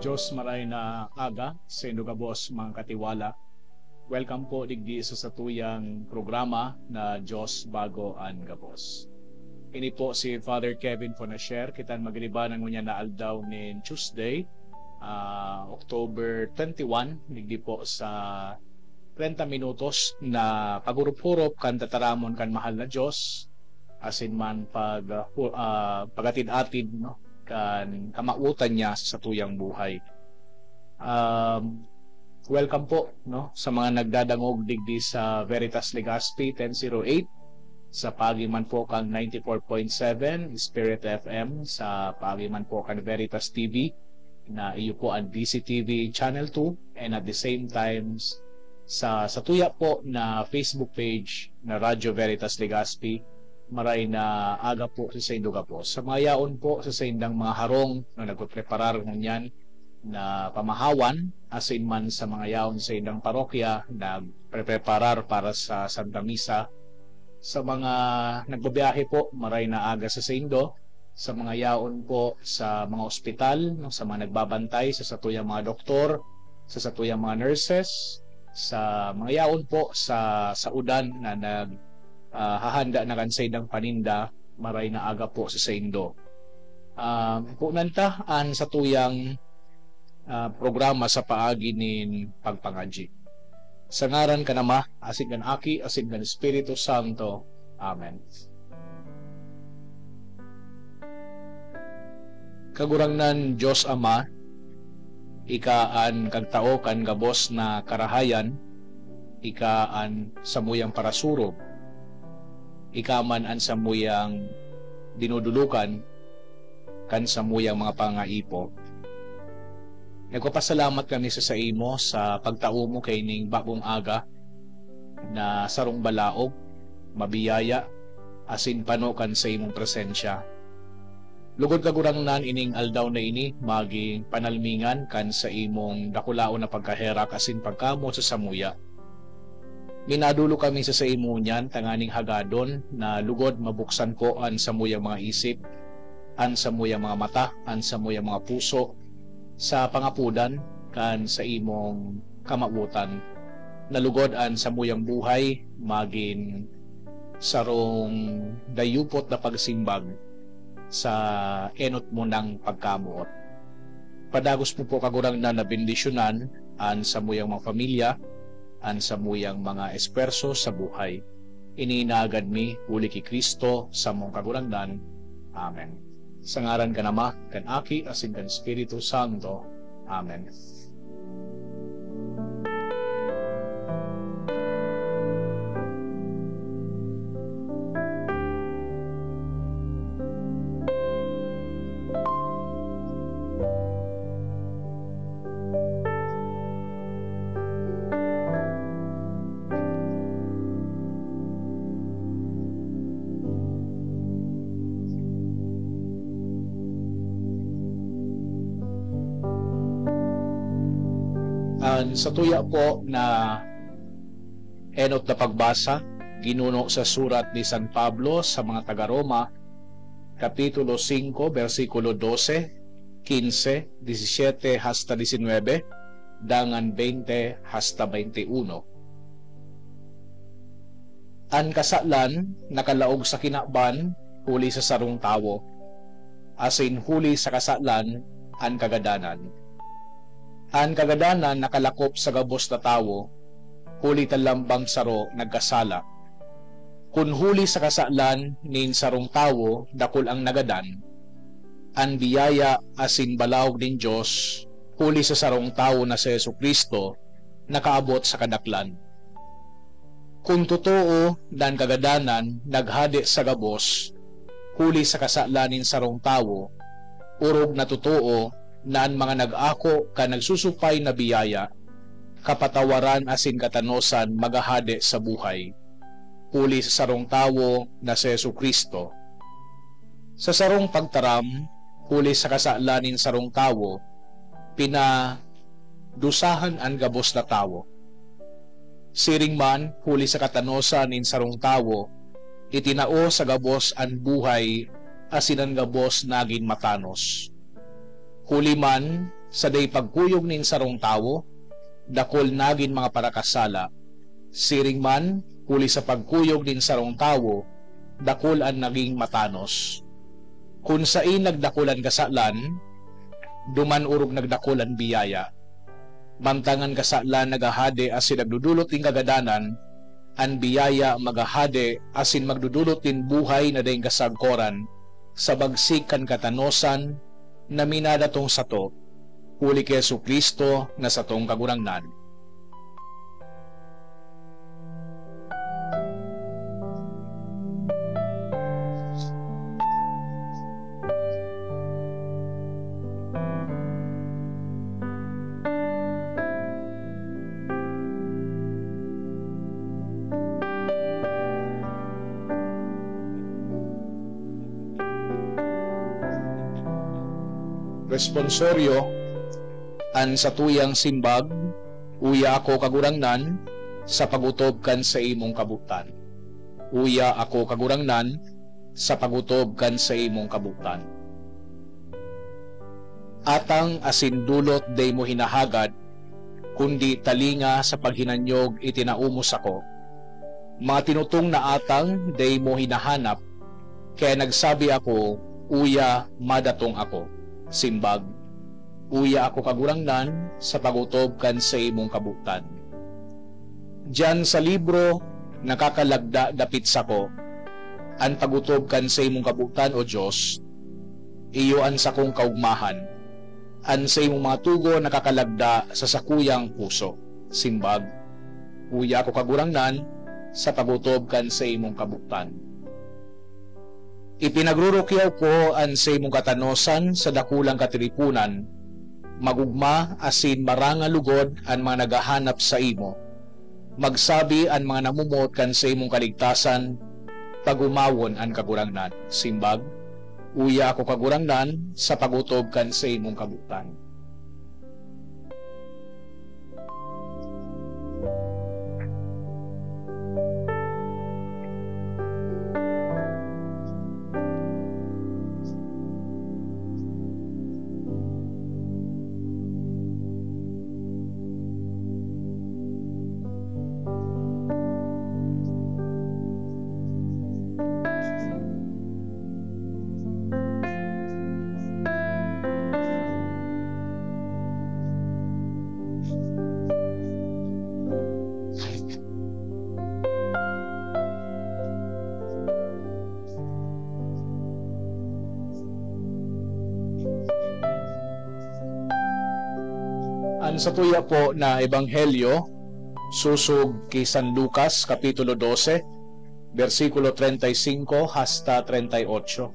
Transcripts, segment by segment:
Diyos maray na aga sa inugabos mga katiwala. Welcome po digdi sa satuyang programa na Diyos bago ang gabos. Ini po si Father Kevin Fonasher. Kitan magriba ng ngunya na aldaw ni Tuesday, October 21, digdi po sa 30 minutos na pagurup-hurup kan tataramon kan mahal na Diyos, asin man pagatid-atid no kan kamautan niya sa tuyang buhay. Welcome po no sa mga nagdadangog digdi sa Veritas Legazpi 1008, sa pagiman po kang 94.7 Spirit FM, sa pagiman po kang Veritas TV na iyo po ang DCTV Channel 2, and at the same times sa tuya po na Facebook page na Radyo Veritas Legazpi. Maray na aga po sa Induga po. Sa mga yaon po sa indang mga harong na nagpreparar ng yan na pamahawan, asin man sa mga yaon sa indang parokya na preparar para sa Santa Misa. Sa mga nagbabiyahe po, maray na aga sa Indo. Sa mga yaon po sa mga ospital, no, sa mga nagbabantay, sa satuyang mga doktor, sa satuyang mga nurses, sa mga yaon po sa udan na hahanda na kansay ng paninda, maray na aga po sa Indo. Punanta an sa tuyang programa sa paagi nin pagpangadji. Sa ngaran ka nama, asin kan Aki, asin kan Espiritu Santo. Amen. Kagurangnan Diyos Ama, ikaan kagtao kan gabos na karahayan, ikaan samuyang parasurog, ikaman an samuyang dinudulukan kan samuyang mga pangaipo. Nagpapasalamat kami sa imo sa pagtao mo kay ning bagong aga na sarong balaog, mabiyaya, asin pano kan sa imong presensya. Lugod kagurangnan ining aldaw na ini maging panalmingan kan sa imong dakulao na pagkaherak asin pagkamot sa samuya. Minadulo kami sa imo niyan tanganing hagadon na lugod mabuksan po an samuyang mga isip, an samuyang mga mata, an samuyang mga puso sa pangapudan kan sa imong kamabutan. Nalugod an samuyang buhay maging sarong dayupot na pagsimbag sa enot mo ng pagkamuot. Padagos po kagurang na bendisyonan an samuyang mga pamilya, an samuyang mga esperso sa buhay. Ininagad mi uli ki Kristo sa mong kagurangdan. Amen. Sa ngaran ka nama, kan Aki, asin kan Espiritu Santo. Amen. Sa tuya po na enot na pagbasa, ginuno sa surat ni San Pablo sa mga taga-Roma, Kapitulo 5, versikulo 12, 15, 17 hasta 19, dangan 20 hasta 21. An kasalan nakalaog sa kinakban, huli sa sarong tawo, asin huli sa kasalan an kagadanan. An kagadanan nakalakop sa gabos na tawo, huli talambang saro nagkasala. Kun huli sa kasalan nin sarong tawo, dakol ang nagadan. An biyaya asin balawg din Diyos, huli sa sarong tawo na si Jesucristo, nakaabot sa kadaklan. Kung totoo dan kagadanan naghadi sa gabos, huli sa kasalan nin sarong tawo, urog na totoo na ang mga nag-ako ka nagsusupay na biyaya, kapatawaran asin katanosan magahade sa buhay, huli sa sarong tawo na si Jesucristo. Sa sarong pagtaram, huli sa kasalanin sarong tawo, pinadusahan ang gabos na tawo. Siring man, huli sa katanosan nin sarong tawo, itinao sa gabos ang buhay, asin ang gabos naging matanos. Huli man sa day pagkuyog nin sarong tawo, dakol nagin mga parakasala, siring man, huli sa pagkuyog din sarong tawo, dakol ang naging matanos. Kung sain nagdakulan kasalan, duman urog nagdakulan biyaya. Mantangan kasalan nagahade asin nagdudulot in kagadanan, an biyaya magahade asin magdudulot in buhay na dayang kasagkoran, sa bagsik kan katanosan, na minadatong sato, huli kay Jesucristo na satong kagurangnan. Responsoryo, an sa tuyang simbag, uya ako kagurangnan, sa pagutob kan sa imong kabutan. Uya ako kagurangnan, sa pagutob kan sa imong kabutan. Atang asin dulot day mo hinahagad, kundi talinga sa paghinanyog itinaumos ako. Mga tinutong na atang day mo hinahanap, kaya nagsabi ako, uya madatong ako. Simbag, uya ako kagurangnan sa pagutob kan sa imong kabutan. Diyan sa libro, nakakalagda dapit sa ko, an pagutob kan sa imong kabutan o Diyos, iyo an sa kong kaugmahan, an sa imong mga tugo nakakalagda sa sakuyang puso. Simbag, uya ako kagurangnan sa pagutob kan sa imong kabutan. Ipinagrurukyaw ko an sa imong katanosan sa dakulang katiripunan, magugma asin maranga lugod ang mga nagahanap sa imo. Magsabi ang mga namumot kan sa imong kaligtasan, pagumawon ang kagurangnan. Simbag, uya ako kagurangnan sa pagutob kan sa imong kabutan. Ang sa tuya po na ebanghelyo, susog kay San Lucas, Kapitulo 12, versikulo 35 hasta 38.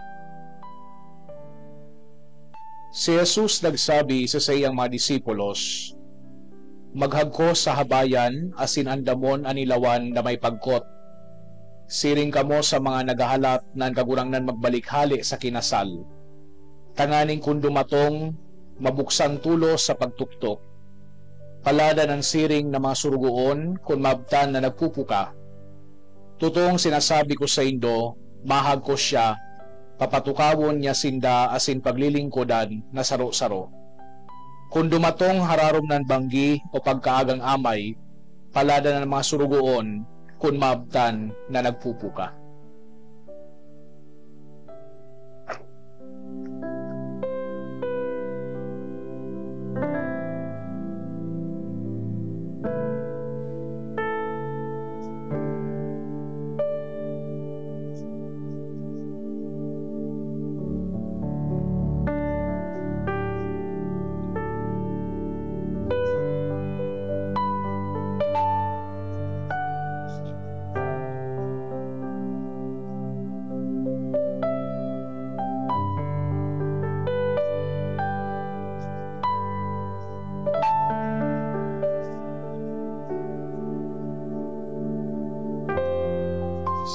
Si Jesus nagsabi sa sayang mga disipulos, maghagko sa habayan asin andamon anilawan na may pagkot. Siring kamo sa mga nagahalat na kagurangnan magbalikhali sa kinasal. Tanganing kung dumatong, mabuksan tulo sa pagtuktok. Palada ng siring na mga surugoon kung mabtan na nagpupuka. Totoong sinasabi ko sa indo, mahag ko siya, papatukawon niya sinda asin paglilingkodan na saro-saro. Kung dumatong hararom ng banggi o pagkaagang amay, palada ng mga surugoon kung mabtan na nagpupuka.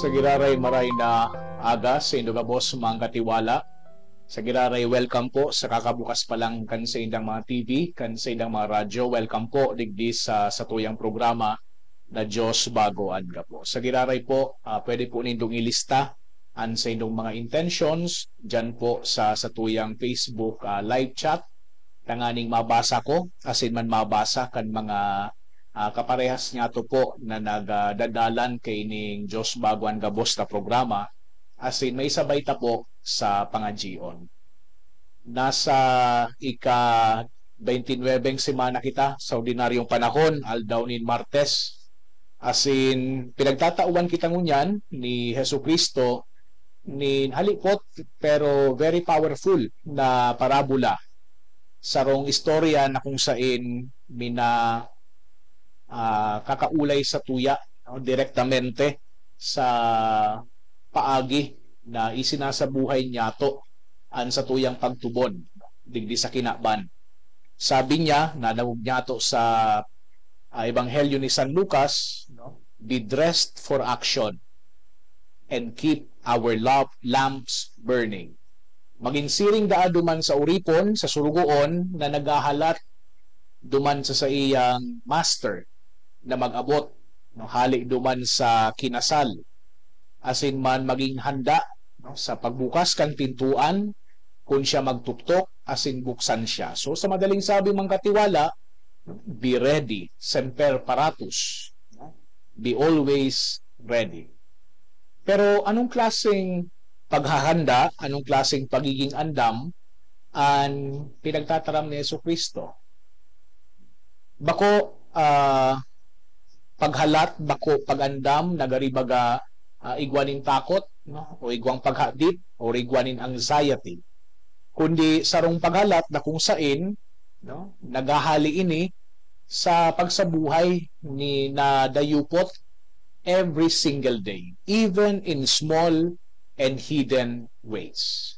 Sa giraray maray na aga sa indugabos mga katiwala. Sa giraray welcome po sa kakabukas pa lang kan sa indang mga TV, kan sa indang mga radyo. Welcome po digdi sa tuyang programa na Diyos Bago Adga po. Sa giraray po, pwede po nindong ilista ang sa indong mga intentions dyan po sa tuyang Facebook live chat. tanganing mabasa ko, asin man mabasa kan mga kaparehas niya to po na nagdadalan kay ning Diyos Baguan Gabos na programa, asin may sabay ta po sa pangajion. Nasa ika 29 semana kita sa ordinaryong panahon, aldawnin Martes, asin pinagtatauan kita ngunyan ni Hesus Kristo ni halipot pero very powerful na parabola sarong istorya na kung saan mina kakaulay sa tuya direktamente sa paagi na isinasabuhay niyato an sa tuyang pagtubon digdi sa kinaban. Sabi niya na nawag niyato sa Ebanghelyo ni San Lucas, be dressed for action and keep our lamps burning. Maging siring daa duman sa uripon, sa surugoon, na nagahalat duman sa iyang master na mag-abot, hali duman sa kinasal. Asin man maging handa sa pagbukas kan pintuan, kung siya magtuktok, asin buksan siya. So sa madaling sabi mang katiwala, be ready, semper paratus. Be always ready. Pero anong klaseng paghahanda, anong klaseng pagiging andam ang pinagtataram ni Hesus Kristo? Bako paghalat, bako pagandam, nagaribaga igwanin takot, o igwang paghadit, o igwanin anxiety. Kundi sarong paghalat na kung saan nagahali ini sa pagsabuhay ni na dayupot every single day, even in small and hidden ways.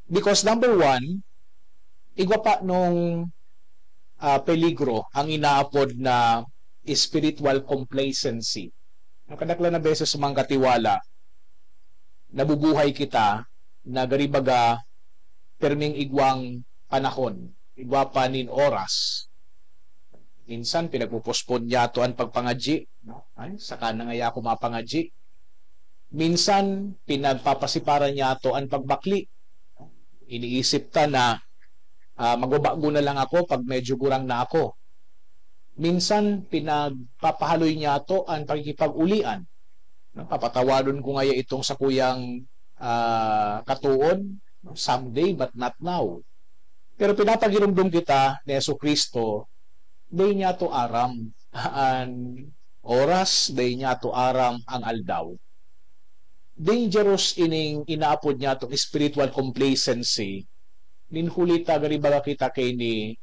Because number one, igwa pa nung peligro ang inaapod na spiritual complacency. Ang kadakla na beses sa mga katiwala, nabubuhay kita na garibaga perming igwang panahon, igwa pa nin oras. Minsan pinagpupospon niya to ang pagpangadji, ay saka na ngaya ako mapangadji. Minsan pinagpapasiparan niya to ang pagbakli. Iniisip ta na magbabago na lang ako pag medyo gurang na ako. Minsan pinagpapahaloy niya to ang pagkikipag-ulian. Papatawadon ko ngaya itong sa kuyang katuon, someday but not now. Pero pinapagirumdum kita ni Hesus Kristo, day niya to aram ang oras, day niya to aram ang aldaw. Dangerous ining inaapod niya to spiritual complacency. Ninhulita garibaga kita kay ni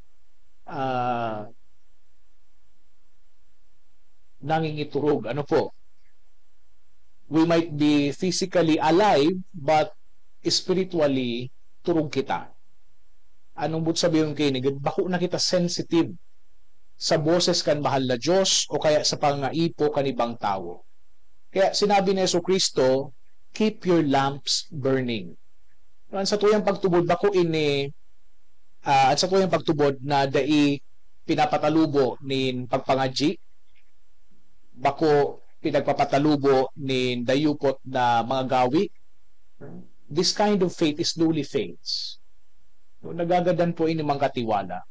nangingiturog. Ano po? We might be physically alive but spiritually turog kita. Anong but sabihin kay ni? Bako na kita sensitive sa boses kan mahal na Diyos o kaya sa pangaipo kan ibang tao. Kaya sinabi ni Hesus Kristo, keep your lamps burning. At sa tuyang pagtubod, bako ini at sa tuyang pagtubod na dai pinapatalubo nin pagpangadji, bako pinagpapatalubo nin dayupot na mga gawi, this kind of faith is slowly fades. So, nagagadan po ini mga katiwala.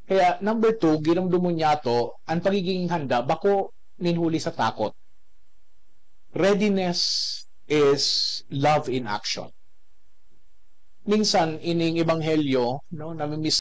Kaya number 2, ginamdumon niya to ang pagiging handa bako ninhuli sa takot. Readiness is love in action. Minsan ining ebanghelyo namimiss